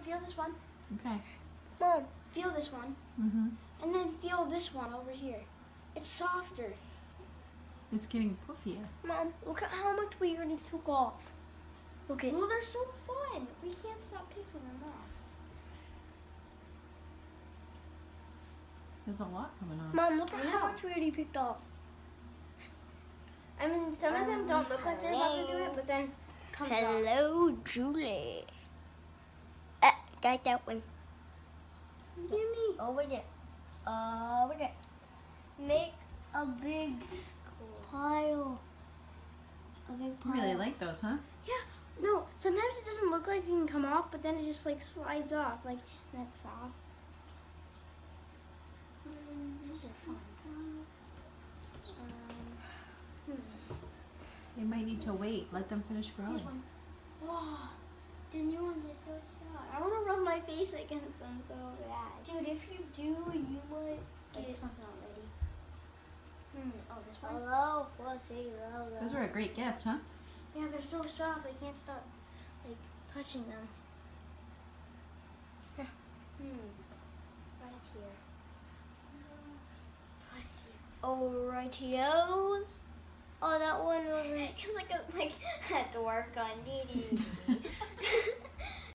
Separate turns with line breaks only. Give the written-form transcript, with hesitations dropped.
feel this one.
Okay.
Mom, feel this one.
Mm-hmm.
And then feel this one over here. It's softer.
It's getting puffier.
Mom, look at how much we already took off.
Okay. Well, they're so fun. We can't stop picking them off.
There's a lot coming on.
Mom, look at
I
how
know.
much we already picked off.
I mean, some of them don't look like they're about to do it, but then comes off.
Hello, Julie. Got that one.
Give me.
Over there. Over there. Make a big pile. A big
You
pile.
really like those, huh?
Yeah. No, sometimes it doesn't look like it can come off, but then it just like slides off, like and that's soft. These are fun.
They might need to wait. Let them finish growing.
Here's one. Wow, the new ones are so soft. I want to rub my face against them so bad.
Dude, if you do, you might
But
get.
this one's not ready. Oh, this one?
Hello, Fussy. Hello.
Those are a great gift, huh?
Yeah, they're so soft. I can't stop, like, touching them. Right here. Right here.
Alrightios. Oh, that one wasn't.
It's like a dwarf gun. Dee dee.